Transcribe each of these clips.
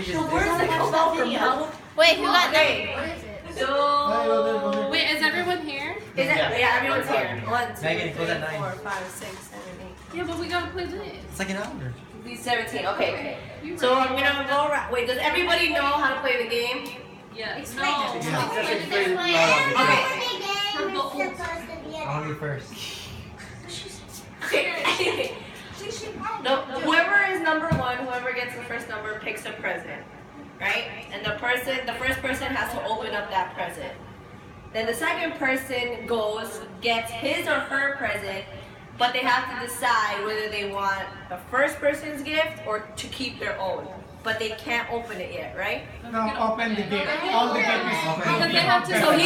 The words that come out from mouth. Wait, who got Okay. So. Wait, is everyone here? Yeah, everyone's here. 1, 2, Megan, 3, close at 9. 4, 5, 6, 7, 8. Yeah, but we gotta play this. It's like an hour. 17. Okay. So I'm gonna go around. Wait, does everybody know how to play the game? Yeah. Explain No. it. Okay. I'll be first. Okay. No, whoever is number 1, whoever gets the first number picks a present, right? And the first person has to open up that present. Then the second person gets his or her present, but they have to decide whether they want the first person's gift or to keep their own. But they can't open it yet, right? No, open the gate. All the gate is open. Because they have to. So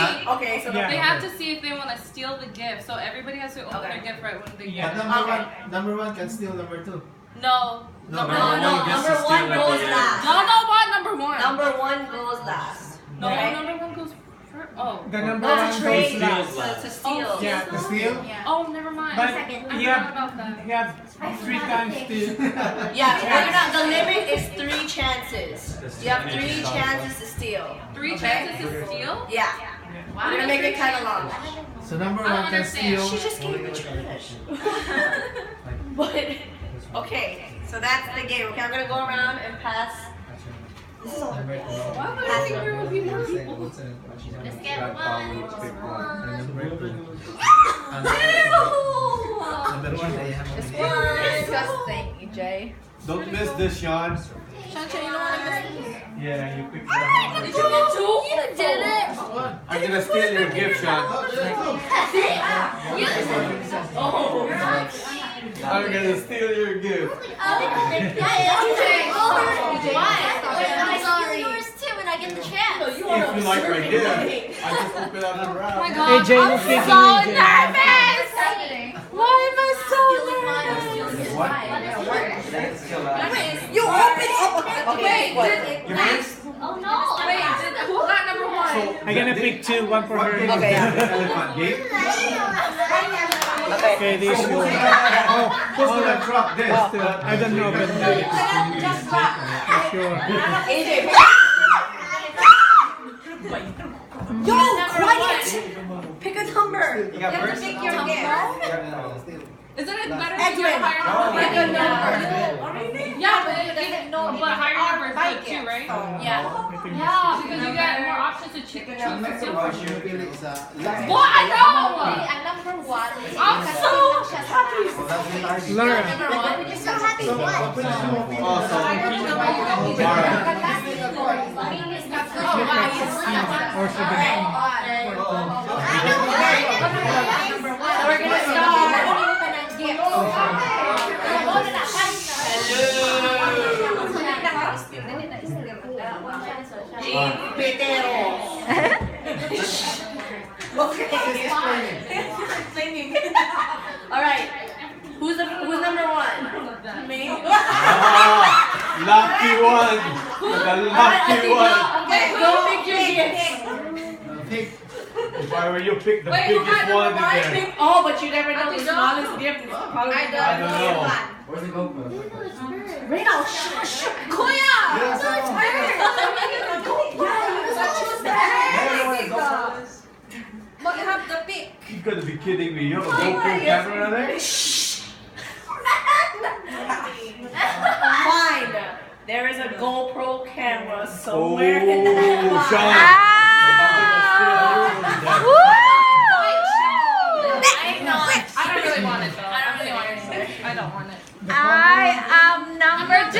They have to see if they want to steal the gift. So everybody has to open their gift right when they get it. Number one can steal number 2. No. Number 1 goes last. No, what? Number 1. Number 1 goes last. No, Okay? number 1 goes first. Oh. The number No, 1 to goes trade. last. To steal. Yeah, to steal. Oh, never mind. But I you forgot about that. have 3 times steal. Yeah, the limit is 3 chances. You have 3 chances to steal. 3 chances to steal? Yeah. Wow. We're gonna make it kind of long. So number I don't 1 can understand. steal. She just gave me trash. But okay, so that's the game. Okay, I'm gonna go around and pass. This is all. Why would I think there would be more people? Let's get one. Number 1, they have It's disgusting, EJ. Don't miss this, Sean. Shansha, you don't want to miss this? Yeah, you picked Did you get 2? You did it. I'm gonna steal your gift, Sean. I'm gonna steal your gift. Yours too when I get the chance. If you like my gift, I just open it up and Oh my around. god, AJ, you're I'm picking so AJ. nervous! Why am I so nervous? You open up. Okay, Wait, Oh no! who got number 1? I'm gonna pick 2, 1 for her. Okay. Elephant gate. Okay, this one. Who's gonna drop this? I don't know, but sure. AJ. Yo, quiet! Pick a number. You got first? Pick your gift. Isn't it better to Edwin. get a higher number? Pick a number. Yeah, but higher number is good too, right? Yeah. Yeah, because you get more options to choose. What? I know! Number 1. I'm so happy! Laura. You're so happy. Or 17. So we're gonna start. Okay. Alright. Who's number 1? Me. Lucky one! The lucky one! Okay, go pick your gift. If I were you, pick the Wait, who got biggest number one in 1? there. Oh, but you never know the smallest gift. Probably I don't know. Where's the GoPro? Reno, shush, Koya! Yes, But have the pick. You gotta be kidding me. You have a GoPro camera there? Fine. There is a GoPro camera somewhere in that box. Sean. I don't really want it though. I don't really want it. I don't want it. I am number 2.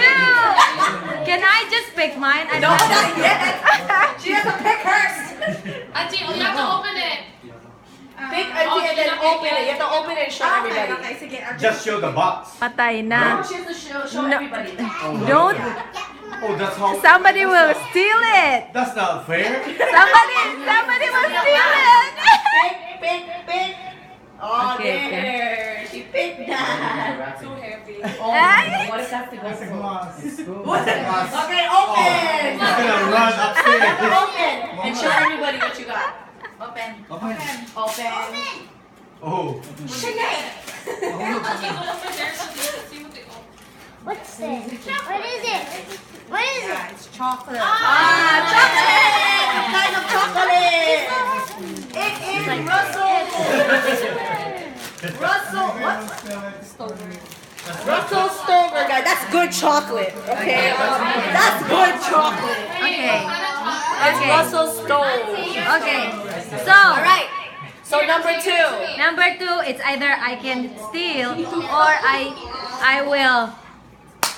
Can I just pick mine? I No, don't not yet. She has to pick hers. Auntie, you have to open it. Pick Auntie and then open it. You have to open it and show everybody. Just show the box. Patay No, na. she has to show No. everybody. Don't. Oh, that's how. Somebody will steal it. That's not fair. Somebody will steal it. Pick. Oh, Okay, there. She picked that. So heavy. Oh, Ay. what is that to go That's a for? glass. Okay, open. He's gonna run upstairs. Open and show everybody what you got. Open. Open. Oh. Shanae. Auntie, go over there so they can see what they own. What's this? What is it? What is it? chocolate. Chocolate! What kind of chocolate? It is Russell, what? Russell Stover, guys. That's good chocolate, okay? That's good chocolate. Okay. It's Okay. Russell Stover. Okay. So, Alright, so number 2. number 2, it's either I can steal or I will.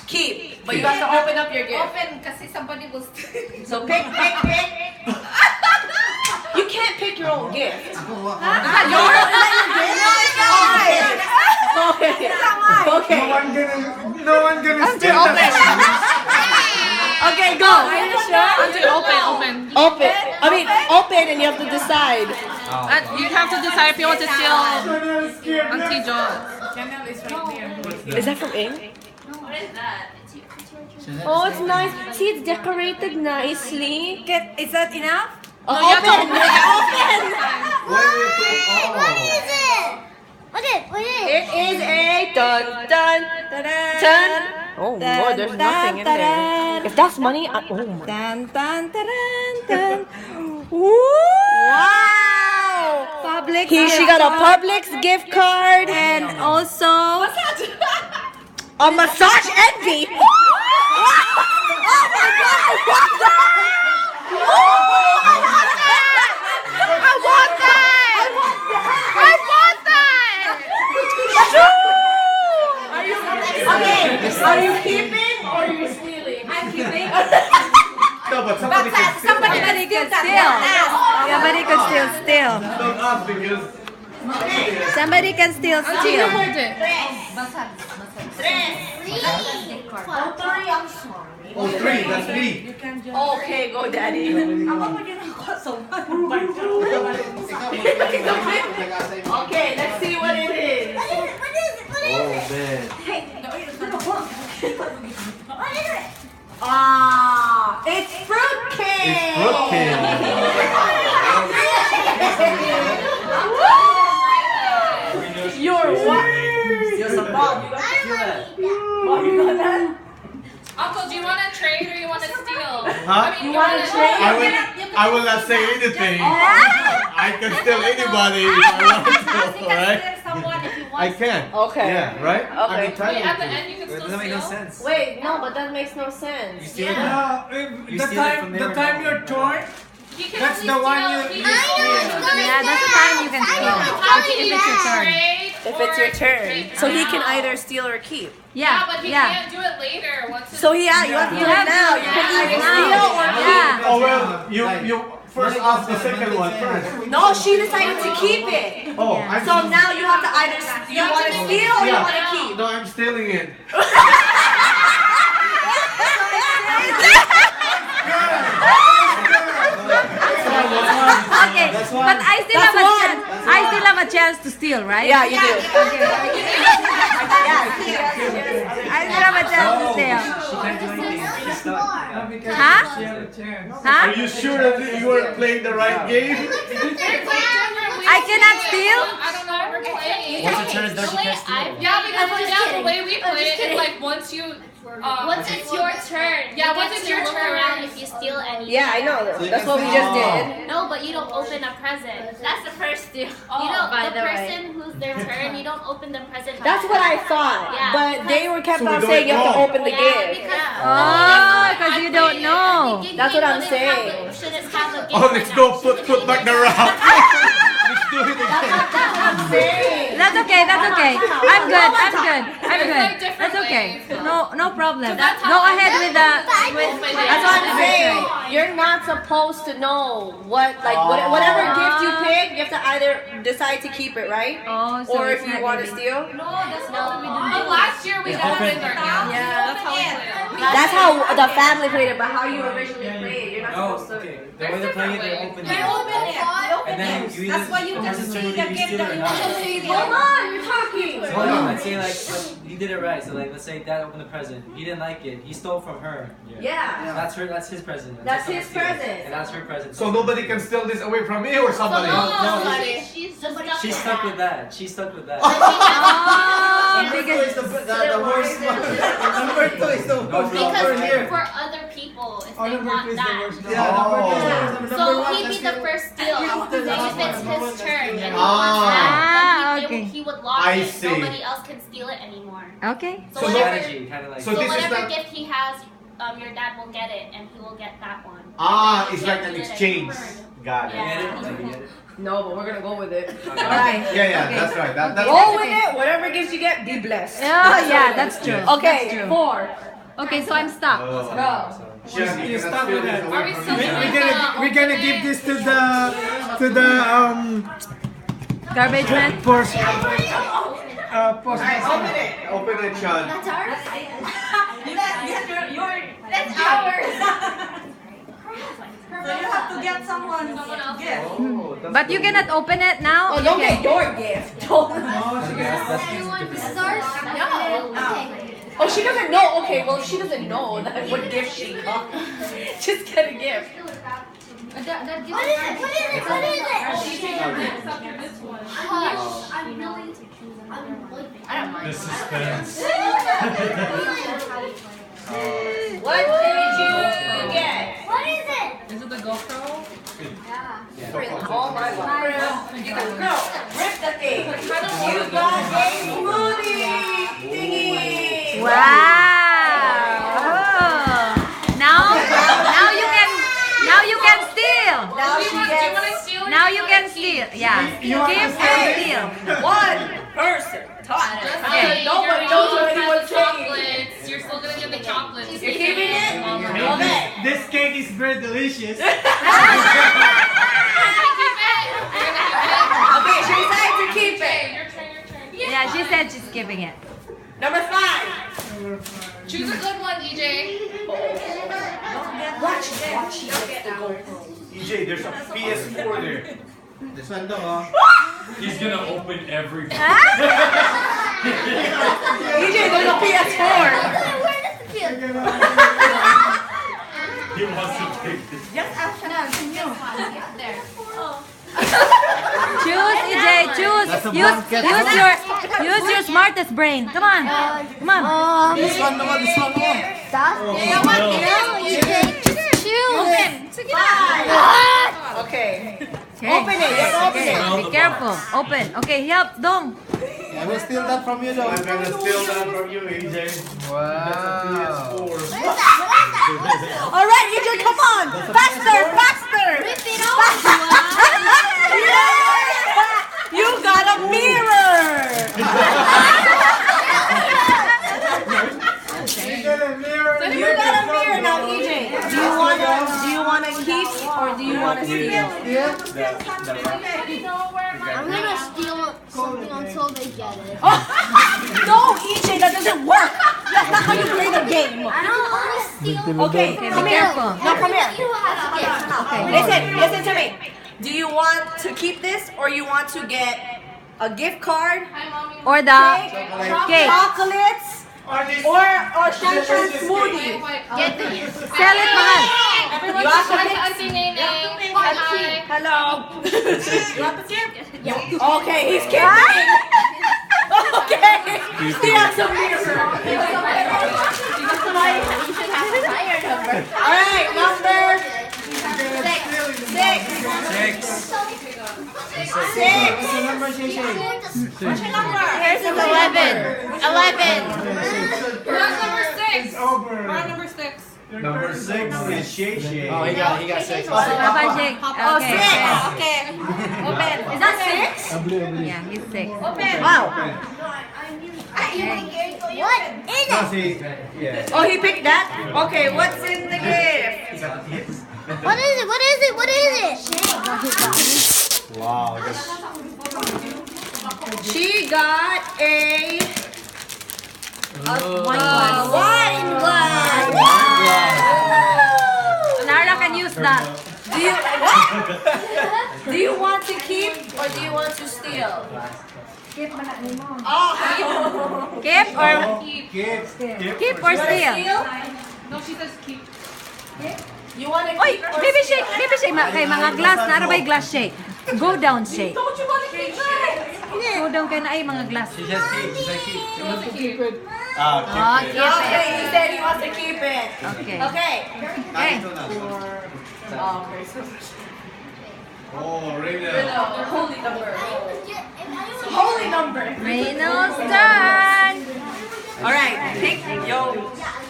Keep, but you have to open up your gift. Open kasi somebody will steal. So pick. You can't pick your own gift. Is that yours? Okay. No one gonna steal that. Okay, go. Open. Open. I mean, open and you have to decide. You have to decide if you want to steal Auntie Jo's. Is that from Ing? What is that? Oh, it's nice. See, it's decorated nicely. Is that enough? Open. What is it? What is it? It is a dun. Oh Lord, there's nothing in there. If that's money, oh my. Dun, dun, dun, dun. Wow! Public. She got a Publix gift card And also, a massage envy. Oh my God! I want that! I want that! Okay, are you keeping or are you stealing? I'm keeping. No, but somebody can steal. Somebody Could steal. Somebody could still steal. Don't ask because. Somebody can still Auntie, you steal. hold it. Oh, 3. That's me. Okay, go daddy. Okay, let's see what it is. Oh, man. Ah, it's fruitcake. It's fruitcake. You're what? Uncle, do you want to trade or you want to steal? Huh? You want to trade? I will not say anything. I can steal anybody if I want to, alright? I can. Okay. Yeah, right? Okay. I'm Wait, entitled at the to. end you can still Doesn't make no steal? sense. Wait, no, but that makes no sense. steal it. The steal it from there. time you're torn, You can that's only the one steal you. if you you Yeah, that's the time you can steal. If it's your turn. If it's your turn. So he can either steal or keep. Yeah, but he Yeah. can't do it later. Once it's So you have to do it now. You can either steal or keep. Yeah. Oh, well, you first ask the second one first. No, she decided to keep it. Oh, I'm So now you have to either you want to steal or you Yeah. want to keep. No, I'm stealing it. Okay, but I still have a chance. I still have a chance to steal, right? Yeah, you do. Okay. I still have a chance to steal. She can't do anything. She's stuck. Huh? Huh? Are you sure that you were playing the right game? I cannot steal? I don't know, we're playing. Once her turn is done, she can't steal. Yeah, because the way we play it is like once you. Once it's your turn, Yeah, you once get it's to your look turn. around if you steal anything. Yeah, I know. That's what we just did. No, but you don't open a present. That's the first steal. You don't. by The the way. person who's their turn, you don't open the present. That's what I thought. Yeah. But they were kept So we on don't saying you have to know. open the gift. Oh, because you don't know. That's what I'm saying. Shouldn't have a gift. Oh, let's go put back the wrap. Let's do it again. That's what I'm saying. That's okay, that's okay. I'm good, I'm good, I'm There's good. like different That's okay. ways. No problem. that's how Go I ahead with the. That's what I'm saying. You're not supposed to know whatever gift you pick, you have to either decide to keep it, right? Oh, so Or it's if you not want to really- steal. Oh, last year we opened our gift. Yeah, that's how we played it. That's how the family played it, but how you originally played it, you're not Oh, supposed to. okay. The way they're playing it, they open it. open it. And then you either, once it's turn, either you steal it or not. Hold on, you're talking. Hold on, let's say like you did it right. So like let's say dad opened the present. He didn't like it. He stole from her. Yeah. That's his present. That's not his steal. present. And that's her present. So nobody can steal this away from me or somebody? She's just She's stuck with that. She's stuck with that. Oh, because the worst one. Number 2 is the worst No, number here. for other people. they want that. Yeah, number two is the worst number. So Number one, he'd be the first steal. And if it's his turn and he Ah, wants that, then okay. he would lock I it. see. Nobody else can steal it anymore. Okay. So So whatever, Strategy, kind of like. So so this is whatever not- gift he has, your dad will get it, and he will get that one. Ah, And it's you like can't an do it exchange. anymore. Got it. Yeah. Get it? Like, you get it? No, but we're gonna go with it. Okay. Yeah, that's right. That's Go with it. Whatever gifts you get, be blessed. Oh, yeah, that's true. Okay, That's true. 4. Okay, so I'm stuck. Oh. Go. Shit, You cannot stop steal with this that. away Are we from still me. We're gonna give this to the Garbage man. post Open it, Sean. That's ours? That's ours. So you have to get someone else. gift. Oh, that's But you cool. cannot open it now. Oh, don't get your gift. This is ours? No. Okay. Oh, she doesn't know. Okay, well, she doesn't know that what gift she got. Just get a gift. What is it? What is it? What is it? Hush. I'm really... I don't mind. The suspense. What did you get? What is it? Is it the GoPro? Oh my God. You can go. Rip the thing. You got a smoothie thingy. Wow. Oh. Now you can steal. Now she gets Now you can steal. Yeah. Keep and steal. one person. Okay. Nobody knows what anyone's saying. Chocolates. You're still gonna get the chocolates. You're keeping it? Okay. This cake is very delicious. Okay, she decided to keep it. Your turn. Yeah, she said she's keeping it. Number 5. Choose a good one, EJ. Watch it. EJ, there's a PS4 there. This one though. He's gonna open every. EJ, there's a PS4. He wants to take this. Choose, EJ. Choose. Use your smartest brain. Come on. Come on. This one naman, this one naman. Okay. Okay. Open it. Yes, open Okay. it. Be careful. Open. Okay. Help. Dong. I will steal that from you though. I'm gonna steal that from you, EJ. Wow. All right, EJ, come on. Faster, faster. You got a mirror. You got a mirror now, EJ. Do you wanna keep or do you wanna steal? I'm gonna steal something until they get it. No, EJ, that doesn't work. That's not how you play the game. I don't want to steal. Okay, Okay. come Be here. careful. No, come here. You have to get it. Okay. Listen to me. Do you want to keep this or you want to get a gift card, Or the cake. chocolates, or sunshine smoothie? Get the Sell it, mahal. You have to pick. Auntie Nene. Hello. You want the gift? Okay, he's kidding. Okay. He has a mirror. All right, number 6. 6. Number Shay. What's your number? Here's 11. 11. Where's number 6? Over. We're on number 6. Number 6 is Shay Shay. Oh, he got 6. Papa Jake. Oh, Okay. 6. okay. Okay. Open. Is that 6? Yeah, he's 6. Wow. What is No, it? see, yeah. Oh, he picked that? Okay, what's in the gift? What is it? What is it? What is it? Wow, She got a Wine wine glass. Nara can use that. Do you what? Do you want to keep or do you want to steal? Oh, Keep or Keep. or steal? steal? No, she says keep. You want to Oy, keep or baby steal? shake, kay mga glass, nara bay glass shake. Go down shake. Don't you want to keep that? Hold on kayo na ay mga glass. She just keep. She said keep. Oh, keep Oh, it. keep it. Okay, he said he wants to keep it. Okay. Okay. Okay. Okay, so Oh, Rina. holy number. Holy number. Reynolds done. All right, pick yo.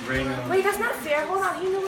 Raina. Wait, that's not fair. Hold on. He knew